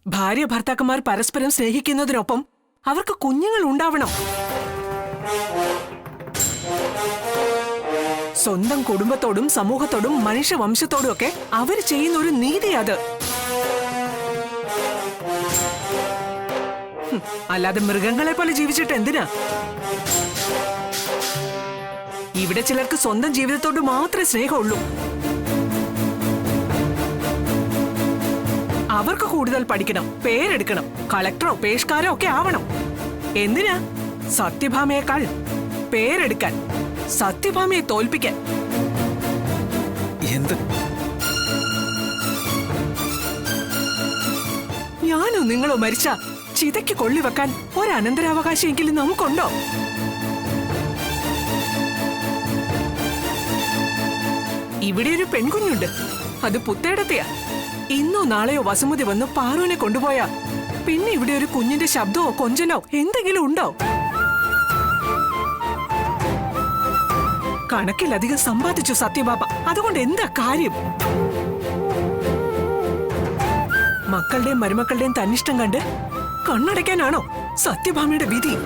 ഭാര്യ ഭർത്താക്കന്മാർ പരസ്പരം സ്നേഹിക്കുന്നതിനൊപ്പം അവർക്ക് കുഞ്ഞുങ്ങൾ ഉണ്ടാവണം. സ്വന്തം കുടുംബത്തോടും സമൂഹത്തോടും മനുഷ്യവംശത്തോടും ഒക്കെ അവർ ചെയ്യുന്ന ഒരു നീതി അത്. അല്ലാതെ മൃഗങ്ങളെ പോലെ ജീവിച്ചിട്ട് എന്തിനാ? ഇവിടെ ചിലർക്ക് സ്വന്തം ജീവിതത്തോട് മാത്രമേ സ്നേഹമുള്ളൂ. അവർക്ക് കൂടുതൽ പഠിക്കണം, പേരെടുക്കണം, കളക്ടറോ പേഷ്കാരോ ഒക്കെ ആവണം. എന്തിനാ? സത്യഭാമയേക്കാൾ പേരെടുക്കാൻ, സത്യഭാമയെ തോൽപ്പിക്കാൻ. എന്ത്? ഞാനോ നിങ്ങളോ മരിച്ച ചിതയ്ക്ക് കൊള്ളിവെക്കാൻ ഒരനന്തരാവകാശമെങ്കിലും നമുക്കുണ്ടോ? ഇവിടെ ഒരു പെൺകുഞ്ഞുണ്ട്, അത് പുത്തേടത്തെയാ. ഇന്നോ നാളെയോ വസുമതി വന്ന് പാറുവിനെ കൊണ്ടുപോയാ പിന്നെ ഇവിടെ ഒരു കുഞ്ഞിന്റെ ശബ്ദമോ കൊഞ്ചലോ എന്തെങ്കിലും ഉണ്ടോ? കണക്കിലധികം സമ്പാദിച്ചു സത്യഭാമ. അതുകൊണ്ട് എന്താ കാര്യം? മക്കളുടെയും മരുമക്കളുടെയും തന്നിഷ്ടം കണ്ട് കണ്ണടയ്ക്കാനാണോ സത്യഭാമയുടെ വിധി?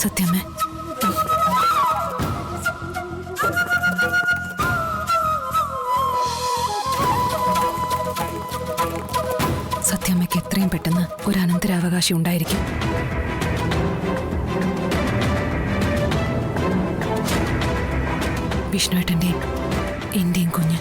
സത്യമേ, സത്യമ്മയ്ക്ക് എത്രയും പെട്ടെന്ന് ഒരു അനന്തരാവകാശി ഉണ്ടായിരിക്കും. വിഷ്ണുവേട്ടന്റെയും എന്റെയും കുഞ്ഞ്.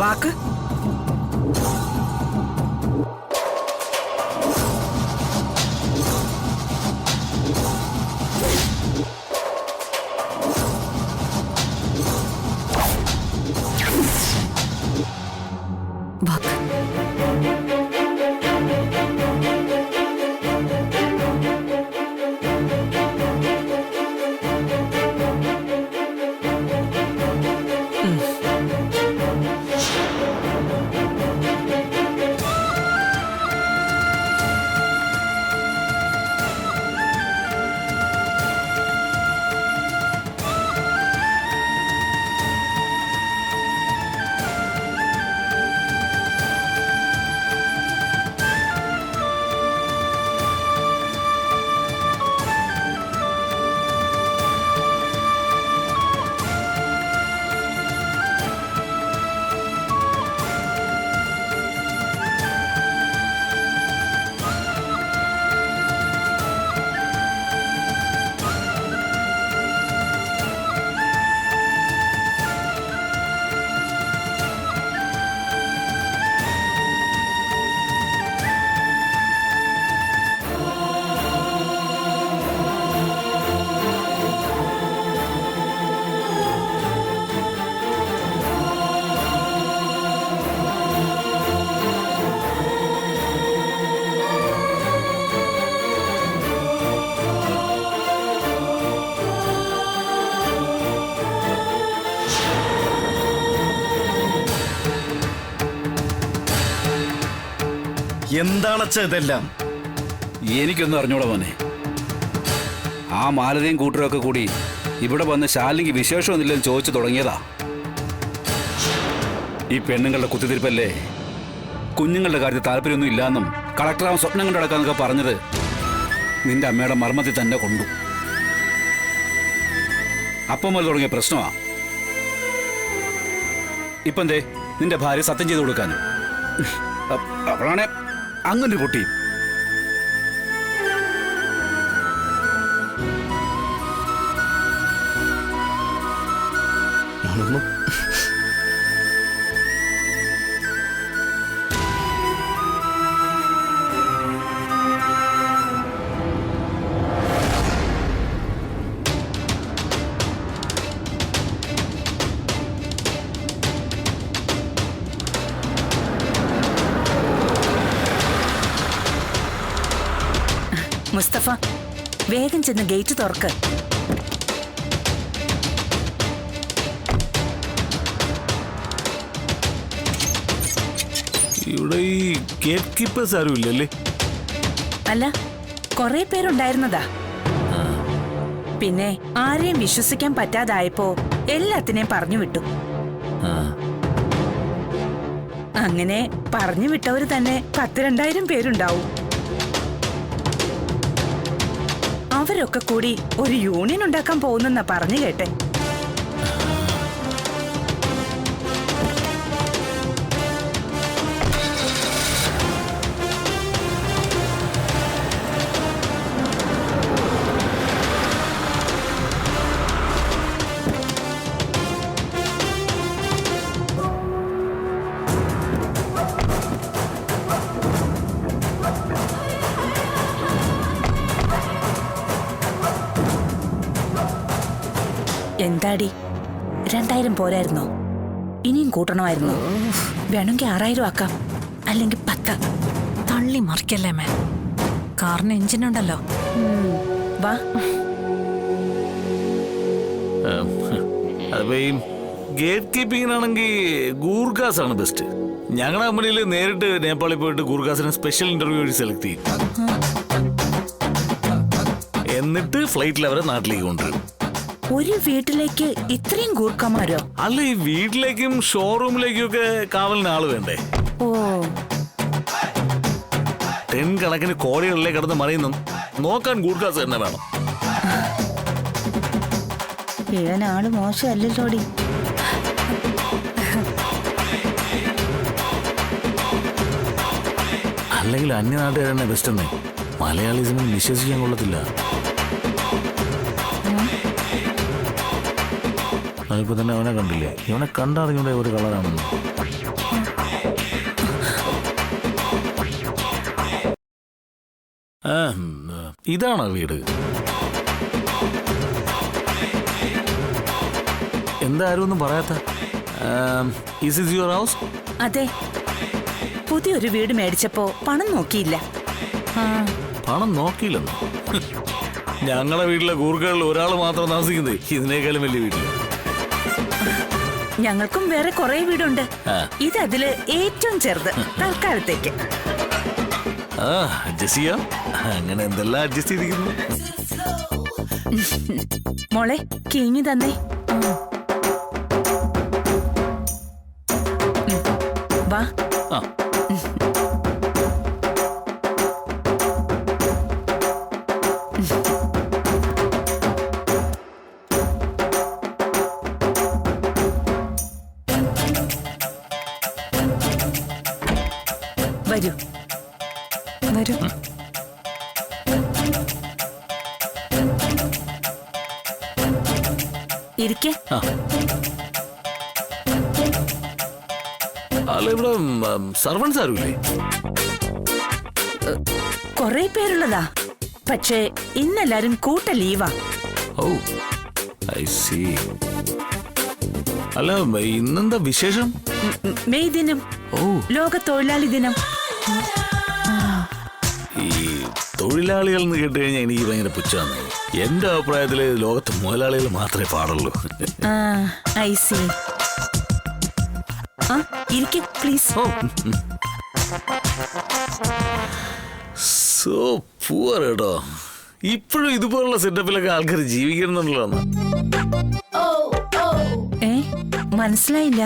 വാക്ക് വാക്ക് എന്താണച്ച ഇതെല്ലാം? എനിക്കൊന്നും അറിഞ്ഞൂടാ മോനെ. ആ മാലതയും കൂട്ടരൊക്കെ കൂടി ഇവിടെ വന്ന് ശാലിനിക്ക് വിശേഷമൊന്നുമില്ലെന്ന് ചോദിച്ചു തുടങ്ങിയതാ. ഈ പെണ്ണുങ്ങളുടെ കുത്തിത്തിരിപ്പല്ലേ. കുഞ്ഞുങ്ങളുടെ കാര്യത്തിൽ താല്പര്യമൊന്നും ഇല്ലാന്നും കളക്ടറാവാൻ സ്വപ്നം കണ്ടു നടക്കാന്നൊക്കെ പറഞ്ഞത് നിന്റെ അമ്മയുടെ മർമ്മത്തിൽ തന്നെ കൊണ്ടു. അപ്പം മുതൽ തുടങ്ങിയ പ്രശ്നമാ. ഇപ്പൊ എന്തേ നിന്റെ ഭാര്യ സത്യം ചെയ്ത് കൊടുക്കാനും അവളാണെ അങ്ങനെ പൊട്ടി. മുസ്തഫ, വേഗം ചെന്ന് ഗേറ്റ് തുറക്ക്. ഇവിടെ ഈ ഗേറ്റ് കീപ്പേഴ്സ് ആരും ഇല്ലല്ലേ? അല്ല, കുറെ പേരുണ്ടായിരുന്നതാ. പിന്നെ ആരെയും വിശ്വസിക്കാൻ പറ്റാതായപ്പോ എല്ലാത്തിനെയും പറഞ്ഞു വിട്ടു. അങ്ങനെ പറഞ്ഞു വിട്ടവര് തന്നെ 10,000-2000 പേരുണ്ടാവും. അവരൊക്കെ കൂടി ഒരു യൂണിയൻ ഉണ്ടാക്കാൻ പോകുന്നെന്നാ പറഞ്ഞു കേട്ടെ. എന്താടി, 2000 പോരായിരുന്നോ? ഇനിയും കൂട്ടണമായിരുന്നോ? വേണമെങ്കിൽ 6000 ആക്കാം, അല്ലെങ്കിൽ 10. തള്ളി മറിക്കല്ലേ മേ, കാറിന് എഞ്ചിനുണ്ടല്ലോ. വാ. അതിപ്പോ ഈ ഗേറ്റ് കീപ്പിങ്ങിനാണെങ്കിൽ ഗൂർഖാസ് ആണ് ബെസ്റ്റ്. ഞങ്ങളുടെ കമ്പനിയിൽ നേരിട്ട് നേപ്പാളിൽ പോയിട്ട് ഗൂർഖാസിനെ സ്പെഷ്യൽ ഇന്റർവ്യൂ വഴി സെലക്ട് ചെയ്യും. എന്നിട്ട് ഫ്ലൈറ്റിൽ അവരെ നാട്ടിലേക്ക് കൊണ്ടുവരും. ഒരു വീട്ടിലേക്ക് ഇത്രയും ഗൂർഖമാരോ? അല്ല, ഈ വീട്ടിലേക്കും ഷോറൂമിലേക്കും ഒക്കെ കാവലിന് ആള് വേണ്ടേ? ഓ, 10 കണക്കിന് കോടികളിലേക്ക് കിടന്ന് മറിയുന്നു നോക്കാൻ ഗൂർഖാസ് തന്നെ വേണം. ഇവനാള് മോശമല്ലല്ലോടി. അല്ലെങ്കിൽ അന്യനാട്ടുകാർ തന്നെ ബെസ്റ്റ് എന്നേ. മലയാളീസിനെ വിശ്വസിക്കാൻ കൊള്ളത്തില്ല. ഇപ്പൊ തന്നെ അവനെ കണ്ടില്ലേ? ഇവനെ കണ്ടറിഞ്ഞൂടെ ഒരു കളറാണെന്ന്. ഇതാണോ വീട്? എന്താരും ഒന്നും പറയാത്ത? Is is your house? അതെ, പുതിയൊരു വീട് മേടിച്ചപ്പോ പണം നോക്കിയില്ല. പണം നോക്കിയില്ലെന്നോ? ഞങ്ങളുടെ വീട്ടിലെ ഗൂർഖകളിൽ ഒരാൾ മാത്രം താമസിക്കുന്നത് ഇതിനേക്കാളും വലിയ വീട്ടിൽ. ഞങ്ങൾക്കും വേറെ കുറെ വീടുണ്ട്. ഇതതില് ഏറ്റവും ചെറുത് തൽക്കാലത്തേക്ക്. അഡ്ജസ്റ്റ് ചെയ്യാം. അങ്ങനെ എന്തെല്ലാം അഡ്ജസ്റ്റ് ചെയ്തിരിക്കുന്നു. മോളെ, കിങ്ങി തന്നേ. വാ. വരൂ വരൂ. ഇരിക്കേ. അല്ല, ഇവിടെ സർവൻസ് ആരുമില്ലേ? കുറെ പേരുള്ളതാ, പക്ഷേ ഇന്നെല്ലാരും കൂട്ട ലീവാ. ഓ, ഐ സീ. അല്ല, ഇന്നെന്താ വിശേഷം? മെയ് ദിനം. ഓ, ലോക തൊഴിലാളി ദിനം. ഈ തൊഴിലാളികൾ എന്ന് കേട്ട് കഴിഞ്ഞാൽ എനിക്ക് ഭയങ്കര പുച്ഛമാണ്. എന്റെ അഭിപ്രായത്തില് ലോകത്ത് മുതലാളികൾ മാത്രമേ പാടുള്ളൂ. I see. ഇരിക്കേ പ്ലീസ്. സോ പൂവർ കേട്ടോ. ഇപ്പോഴും ഇതുപോലുള്ള സെറ്റപ്പിലൊക്കെ ആൾക്കാർ ജീവിക്കുന്നുള്ളതാണ്. മനസ്സിലായില്ല.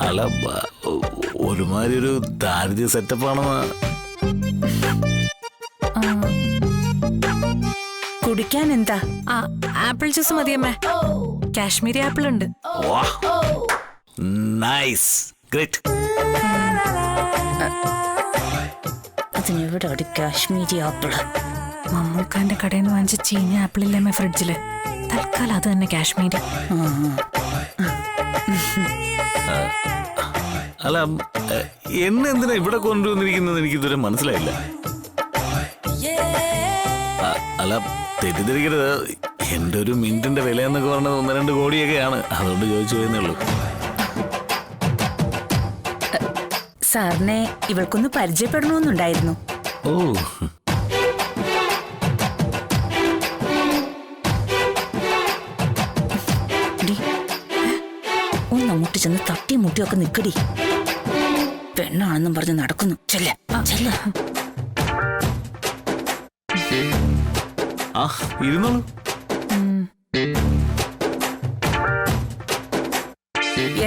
അല്ല, ഒരുമാതിരി ഒരു ദാരിദ്ര്യ സെറ്റപ്പാണെന്ന്. കുടിക്കാൻ എന്താ? ആപ്പിൾ ജ്യൂസ് മതിയമ്മേ. കാശ്മീരി ആപ്പിൾ ഉണ്ട്. Nice, great. അതിനെവിടെ ഒരു കാശ്മീരി ആപ്പിള്? മമ്മൂക്കാന്റെ കടയിൽ നിന്ന് വാങ്ങിച്ച ചീഞ്ഞ ആപ്പിളില്ലേ ഫ്രിഡ്ജില്? തൽക്കാലം അത് തന്നെ കാശ്മീരി. അല്ല, എന്നെ എന്തിനാ ഇവിടെ കൊണ്ടുവന്നിരിക്കുന്നത് എനിക്ക് ഇതുവരെ മനസ്സിലായില്ല. അല്ല, തെറ്റിദ്ധരിക്കരുത്, എന്റെ ഒരു മിനിറ്റിന്റെ വില എന്നൊക്കെ പറഞ്ഞത് 1-2 കോടിയൊക്കെയാണ്. അതുകൊണ്ട് ചോദിച്ചു പോയെന്നേ ഉള്ളൂ. സാറിനെ ഇവൾക്കൊന്ന് പരിചയപ്പെടണമെന്നുണ്ടായിരുന്നു. ഓ, ഒന്ന് അങ്ങോട്ട് ചെന്ന് തട്ടി മുട്ടിയൊക്കെ നിക്കടി. പെണ്ണാണെന്നും പറഞ്ഞ് നടക്കുന്നു. ചെല്ല ചെല്ല. ആ, ഇരുന്നോളൂ.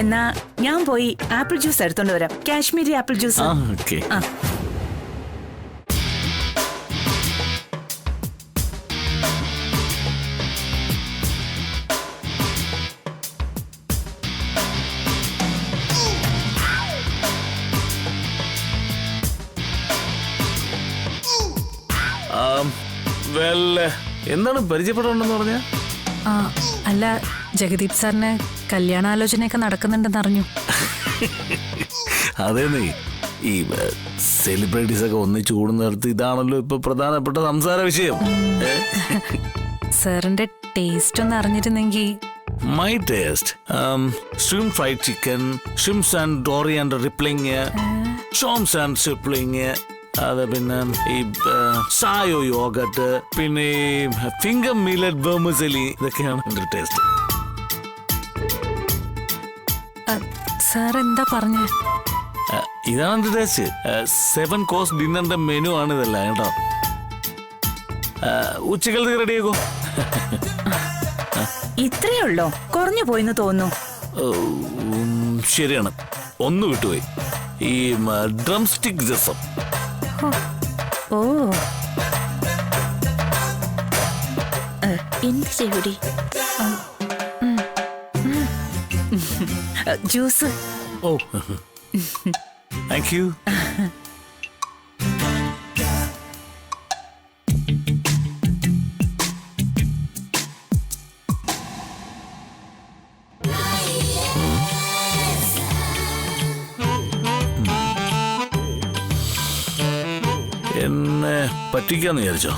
എന്നാ ഞാൻ പോയി ആപ്പിൾ ജ്യൂസ് എടുത്തോണ്ട് വരാം. Kashmiri apple juice. ആ, ഓക്കെ. ആ. എന്താണ് പരിചയപ്പെടണമെന്ന് പറഞ്ഞ? ആ അല്ല, ജഗദീപ് സാറിന് കല്യാണാലോചനയൊക്കെ നടക്കുന്നുണ്ടെന്ന് അറിഞ്ഞു. അതേന്നേ, ഈ സെലിബ്രിറ്റീസ് ഒക്കെ ഒന്നിച്ചു കൂടുന്നിടത്ത് ഇതാണല്ലോ ഇപ്പൊ പ്രധാനപ്പെട്ട സംസാര വിഷയം. സാറിന്റെ ടേസ്റ്റ് ഒന്ന് അറിഞ്ഞിരുന്നെങ്കിൽ. My taste shrimp fried chicken, shrimps and coriander rippling, shawms and sipling, അത് പിന്നെ ഈ സായോ യോഗട്ട്, പിന്നെ ഫിംഗർ മില്ലറ്റ് വെർമിസെലി, ഇതൊക്കെയാണ് എന്റെ ടേസ്റ്റ്. സാർ എന്താ പറഞ്ഞ? ഇതാണ് എന്റെ ടേസ്റ്റ്. 7 കോഴ്സ് ഡിന്നറിന്റെ മെനു ആണ് ഇതെല്ലാം കേട്ടോ. ഉച്ചക്കലത്തേക്ക് റെഡിയാക്കോ? ഇത്രയേ ഉള്ളോ? കുറഞ്ഞു പോയിന്ന് തോന്നുന്നു. ശരിയാണ്, ഒന്ന് വിട്ടുപോയി. ഈ ഡ്രം സ്റ്റിക് രസം. ഓ, എന്ത് ചെയ്യൂടി? ജ്യൂസ്. ഓ, താങ്ക് യു. എന്നെ പറ്റിക്കാന്ന് വിചാരിച്ചോ?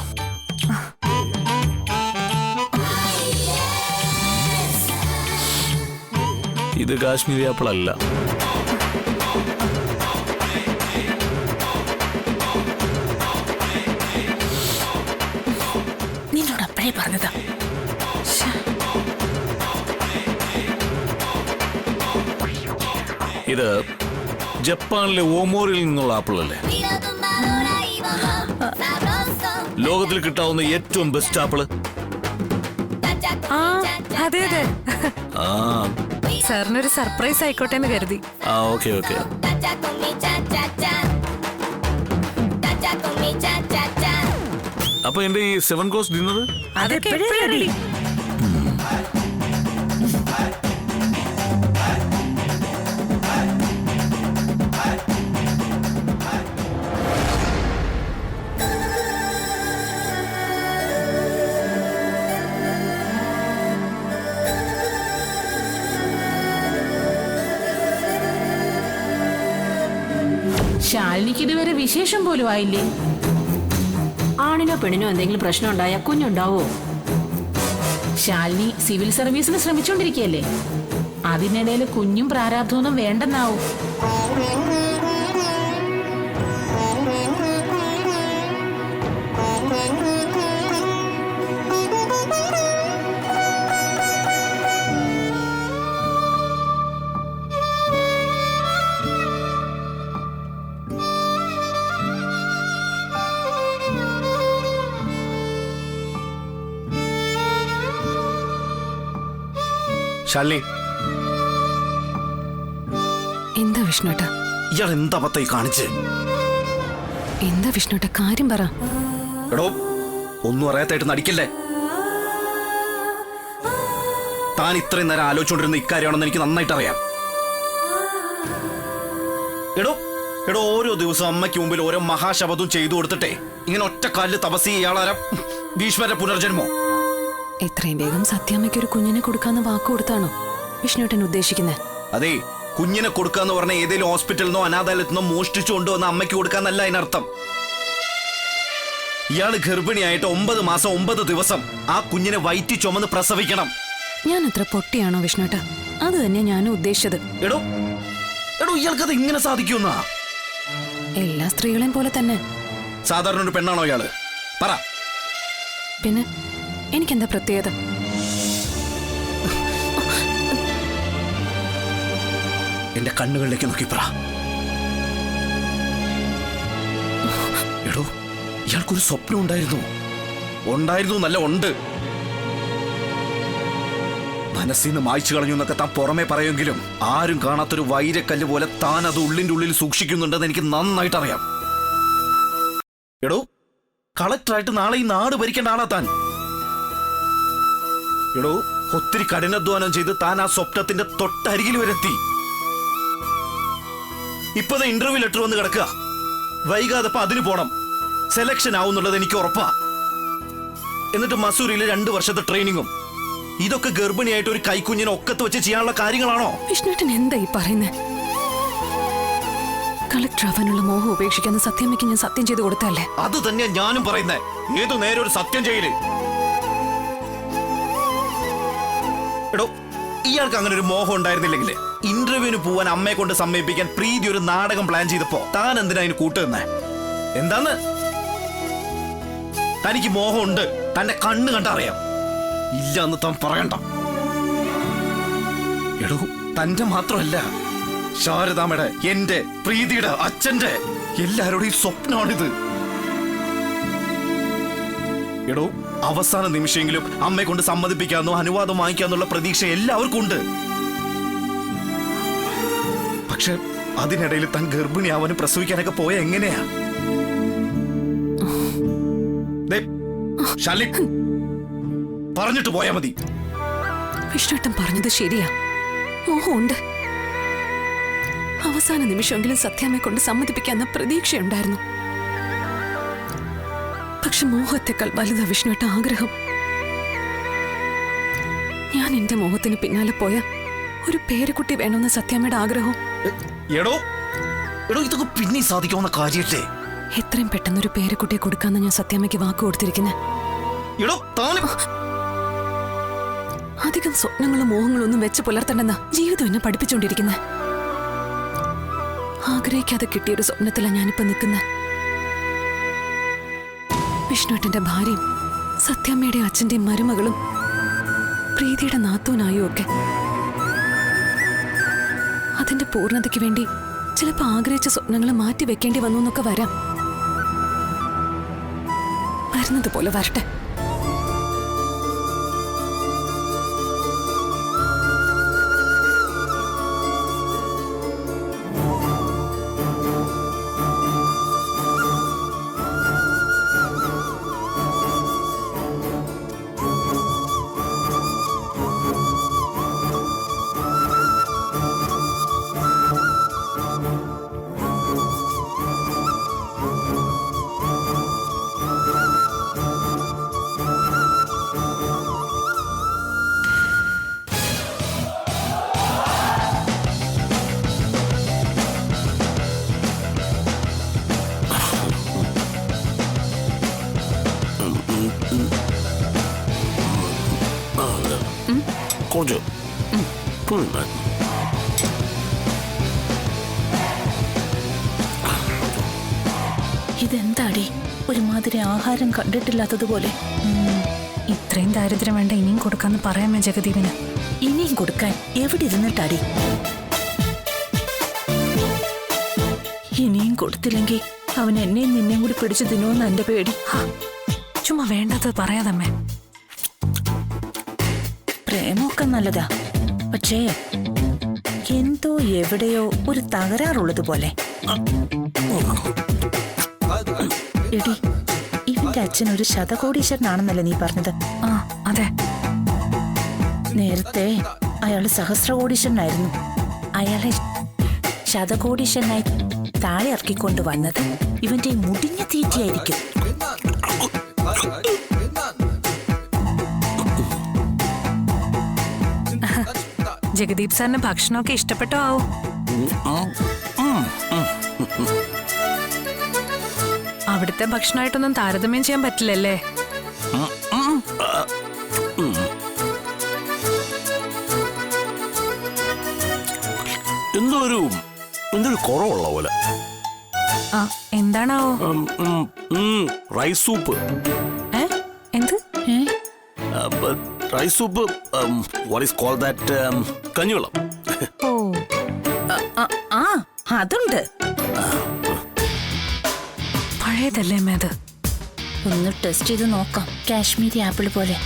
ഇത് കാശ്മീരി ആപ്പിൾ അല്ല. നിന്നോട് അപ്പഴേ പറഞ്ഞതാ. ഇത് ജപ്പാനിലെ ഓമോറിൽ നിന്നുള്ള ആപ്പിൾ അല്ലേ? ലോകത്തിൽ കിട്ടാവുന്ന ഏറ്റവും ബെസ്റ്റ് ആപ്പിള്. ആ അതെ അതെ. ആ, സാറിനൊരു സർപ്രൈസ് ആയിക്കോട്ടെ എന്ന് കരുതി. ആ, ഓക്കെ ഓക്കെ. അപ്പൊ എന്റെ ഈ 7 കോഴ്സ് ഡിന്നർ അതൊക്കെ റെഡി. ശാലിനിക്ക് ഇതുവരെ വിശേഷം പോലും ആയില്ലേ? ആണിനോ പെണ്ണിനോ എന്തെങ്കിലും പ്രശ്നം ഉണ്ടായാൽ കുഞ്ഞുണ്ടാവോ? ശാലിനി സിവിൽ സർവീസിന് ശ്രമിച്ചോണ്ടിരിക്കുകയല്ലേ? അതിനിടയിൽ കുഞ്ഞും പ്രാരാബ്ധമൊന്നും വേണ്ടെന്നാവും. ശാലിനി, എന്താ വിഷ്ണുട്ട? ഇയാൾ എന്താ പത്തായി കാണിച്ച്? എന്താ വിഷ്ണുട്ട, കാര്യം പറ. എടോ, ഒന്നും അറിയാത്തായിട്ട് നടിക്കല്ലേ. താൻ ഇത്രയും നേരം ആലോചിച്ചുകൊണ്ടിരുന്ന ഇക്കാര്യമാണെന്ന് എനിക്ക് നന്നായിട്ട് അറിയാം. എടോ എടോ ഓരോ ദിവസം അമ്മയ്ക്ക് മുമ്പിൽ ഓരോ മഹാശബദം ചെയ്തു കൊടുത്തിട്ടേ ഇങ്ങനെ ഒറ്റക്കാലിൽ തപസ് ഇയാളാര ഭീഷ്മരുടെ പുനർജന്മോ? എത്രയും വേഗം സത്യാമ്മയ്ക്ക് ഒരു കുഞ്ഞിനെ കൊടുക്കാന്ന് വാക്ക് കൊടുത്താണോ വിഷ്ണുട്ടൻ ഉദ്ദേശിക്കുന്നത്? അതെ, കുഞ്ഞിനെ കൊടുക്കാന്ന് പറഞ്ഞ ഏതെങ്കിലും ഹോസ്പിറ്റലിൽ നിന്നോ അനാഥാലയത്തിൽ നിന്നോ മോഷ്ടിച്ചു കൊണ്ടുവന്ന അമ്മയ്ക്ക് കൊടുക്കാന്നല്ല അതിനർത്ഥം. ഇയാള് ഗർഭിണിയായിട്ട് 9 മാസം 9 ദിവസം ആ കുഞ്ഞിനെ വയറ്റി ചുമന്ന് പ്രസവിക്കണം. ഞാൻ അത്ര പൊട്ടിയാണോ വിഷ്ണുട്ട? അത് തന്നെ ഞാനും ഉദ്ദേശിച്ചത്. എടോ എടോ ഇയാൾക്കത് ഇങ്ങനെ സാധിക്കുമെന്നാ? എല്ലാ സ്ത്രീകളെയും പോലെ തന്നെ. സാധാരണ ഒരു പെണ്ണാണോ ഇയാള്? പറ. പിന്നെ എനിക്കെന്താ പ്രത്യേകത? എന്റെ കണ്ണുകളിലേക്ക് നോക്കി പറ. എടോ ഇയാൾക്കൊരു സ്വപ്നം ഉണ്ടായിരുന്നു നല്ല ഉണ്ട്. മനസ്സിന്ന് മായ്ച്ചു കളഞ്ഞു എന്നൊക്കെ താൻ പുറമെ പറയുമെങ്കിലും ആരും കാണാത്തൊരു വൈരക്കല്ല് പോലെ താൻ അത് ഉള്ളിന്റെ ഉള്ളിൽ സൂക്ഷിക്കുന്നുണ്ടെന്ന് എനിക്ക് നന്നായിട്ട് അറിയാം. എടോ കളക്ടറായിട്ട് നാളെ ഈ നാട് ഭരിക്കേണ്ട ആളാ താൻ. എടോ ഒത്തിരി കഠിനാധ്വാനം ചെയ്ത് താൻ ആ സ്വപ്നത്തിന്റെ തൊട്ടരികിൽ വരെത്തി. ഇപ്പത് ഇന്റർവ്യൂ ലെറ്റർ വന്ന് കിടക്കുക. വൈകാതെ അതിന് പോണം. സെലക്ഷൻ ആവുന്നുള്ളത് എനിക്ക് ഉറപ്പാ. എന്നിട്ട് മസൂരിയിലെ 2 വർഷത്തെ ട്രെയിനിങ്ങും. ഇതൊക്കെ ഗർഭിണിയായിട്ട് ഒരു കൈക്കുഞ്ഞിനെ ഒക്കത്ത് വെച്ച് ചെയ്യാനുള്ള കാര്യങ്ങളാണോ? വിഷ്ണുട്ടൻ എന്താ ഈ പറയുന്നത്? കളക്ടർ ആവാനുള്ള മോഹം ഉപേക്ഷിക്കാന്ന് സത്യാമ്മയ്ക്ക് ഞാൻ സത്യം ചെയ്ത് കൊടുത്തല്ലേ? അത് തന്നെയാ ഞാനും പറയുന്നേ. ഏതു നേരം ഒരു സത്യം ചെയ്യല്. എടോ ഇയാൾക്ക് അങ്ങനെ ഒരു മോഹം ഉണ്ടായിരുന്നില്ലെങ്കിൽ ഇന്റർവ്യൂവിന് പോവാൻ അമ്മയെ കൊണ്ട് സമ്മതിപ്പിക്കാൻ പ്രീതി ഒരു നാടകം പ്ലാൻ ചെയ്തപ്പോ താൻ എന്തിനാ അതിന് കൂട്ടുന്നേ? എന്താന്ന്? തനിക്ക് മോഹമുണ്ട്, തന്റെ കണ്ണ് കണ്ടറിയാം. ഇല്ല എന്ന് താൻ പറയണ്ട. എടോ തന്റെ മാത്രമല്ല, ശാരദാമ്മയുടെ, എന്റെ, പ്രീതിയുടെ, അച്ഛന്റെ എല്ലാവരുടെയും സ്വപ്നമാണിത്. എടോ അവസാന നിമിഷമെങ്കിലും അമ്മയെ കൊണ്ട് സമ്മതിപ്പിക്കാന്നോ അനുവാദം വാങ്ങിക്കാന്നുള്ള പ്രതീക്ഷ എല്ലാവർക്കും ഉണ്ട്. പക്ഷെ അതിനിടയിൽ താൻ ഗർഭിണിയാവാനും പ്രസവിക്കാനൊക്കെ പോയ എങ്ങനെയാ? പറഞ്ഞിട്ട് പോയാ മതി. വിഷ്ണുട്ടൻ പറഞ്ഞത് ശരിയാ, മോഹമുണ്ട്. അവസാന നിമിഷമെങ്കിലും സത്യാമ്മയെ കൊണ്ട് സമ്മതിപ്പിക്കാന്ന പ്രതീക്ഷയുണ്ടായിരുന്നു. പക്ഷെ മോഹത്തെക്കാൾ വലുതാ വിഷ്ണുട്ട ആഗ്രഹം. ഞാൻ എന്റെ മോഹത്തിന് പിന്നാലെ പോയ ഒരു പേരക്കുട്ടി വേണമെന്ന് സത്യാമ്മയുടെ ആഗ്രഹം. എടോ എടോ ഇതൊക്കെ പിന്നെ സാധിക്കാവുന്ന കാര്യല്ലേ? എത്രയും പെട്ടെന്ന് ഒരു പേരക്കുട്ടിയെ കൊടുക്കാന്ന് ഞാൻ സത്യാമ്മയ്ക്ക് വാക്ക് കൊടുത്തിരിക്കുന്നത്. അധികം സ്വപ്നങ്ങളും മോഹങ്ങളും ഒന്നും വെച്ച് പുലർത്തണ്ടെന്ന ജീവിതം എന്നെ പഠിപ്പിച്ചുകൊണ്ടിരിക്കുന്നത്. ആഗ്രഹിക്കാതെ കിട്ടിയൊരു സ്വപ്നത്തിലാണ് ഞാനിപ്പോ നിൽക്കുന്നത്. വിഷ്ണുട്ടന്റെ ഭാര്യയും സത്യാമ്മയുടെ അച്ഛന്റെയും മരുമകളും പ്രീതിയുടെ നാത്തൂനായും ഒക്കെ. അതിന്റെ പൂർണ്ണതയ്ക്ക് വേണ്ടി ചിലപ്പോ ആഗ്രഹിച്ച സ്വപ്നങ്ങൾ മാറ്റി വെക്കേണ്ടി വന്നു എന്നൊക്കെ വരാം. വരുന്നത് പോലെ വരട്ടെ. ഇതെന്താടി ഒരുമാതിരി ആഹാരം കണ്ടിട്ടില്ലാത്തതുപോലെ? ഇത്രയും ദാരിദ്ര്യം വേണ്ട ഇനിയും കൊടുക്കാന്ന് പറയാമേ ജഗദീപിന്? ഇനിയും കൊടുക്കാൻ എവിടെ ഇരുന്നിട്ടാടി? ഇനിയും കൊടുത്തില്ലെങ്കിൽ അവൻ എന്നെയും നിന്നെയും കൂടി പിടിച്ചു തിന്നുമെന്ന് എന്റെ പേടി. ചുമ്മാ വേണ്ടാത്തത് പറയാതമ്മേ. പ്രേമമൊക്കെ നല്ലതാ, പക്ഷേ എന്തോ എവിടെയോ ഒരു തകരാറുള്ളതുപോലെ. എടി, ഇവന്റെ അച്ഛൻ ഒരു ശതകോടീശ്വരനാണെന്നല്ലേ നീ പറഞ്ഞത്? ആ അതെ. നേരത്തെ അയാള് സഹസ്രകോടീശ്വരനായിരുന്നു. അയാളെ ശതകോടീശനായി താഴെ ഇറക്കിക്കൊണ്ട് വന്നത് ഇവന്റെ ഈ മുടിഞ്ഞ തീറ്റിയായിരിക്കും. ജഗദീപ് സാറിന് ഭക്ഷണമൊക്കെ ഇഷ്ടപ്പെട്ടോ ആവും? അവിടുത്തെ ഭക്ഷണമായിട്ടൊന്നും താരതമ്യം ചെയ്യാൻ പറ്റില്ലല്ലേ? എന്തോ ഒരു കുറവുള്ള പോലെ. ആ എന്താണാവോ? Rice soup. എന്ത്? Rice soup, what is cold that, കഞ്ഞിവെള്ളം. ഓ ആ അതുണ്ട്. പഴയതല്ലേ മേത്? ഒന്ന് ടെസ്റ്റ് ചെയ്ത് നോക്കാം. കാശ്മീരി ആപ്പിൾ പോലെ.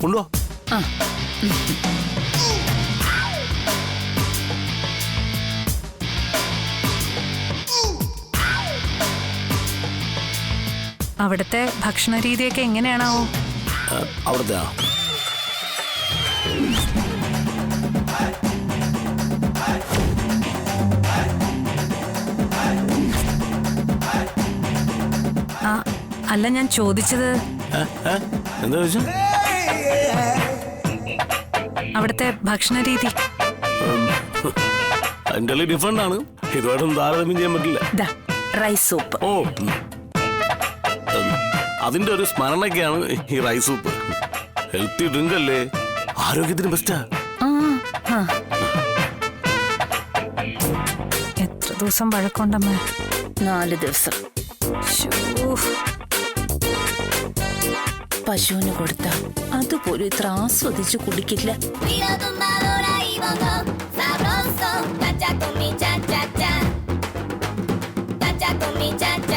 കൊണ്ടുവാ. ആ അവിടുത്തെ ഭക്ഷണ രീതിയൊക്കെ എങ്ങനെയാണാവോ? അവിടുത്തെ അല്ല, ഞാൻ ചോദിച്ചത് എന്താ ചോദിച്ചു? അവിടുത്തെ ഭക്ഷണ രീതി അതിന്റെ ഡിഫറെന്റ് ആണ്. ഇതുമായിട്ടൊന്നും താരതമ്യം ചെയ്യാൻ പറ്റില്ല. Rice soup. ഓ, അതിന്റെ ഒരു സ്മരണയൊക്കെയാണ് ഈ റൈസ് സൂപ്പ്. ഹെൽത്തി ഡ്രിങ്ക് അല്ലേ, ആരോഗ്യത്തിന് ബെസ്റ്റാ. എത്ര ദിവസം വഴക്കുണ്ടമ്മേ? 4 ദിവസം. പശുവിന് കൊടുത്ത അതുപോലും ഇത്ര ആസ്വദിച്ച് കുടിക്കില്ല. Sabroso, cacha con mi cha cha cha, cacha con mi cha cha.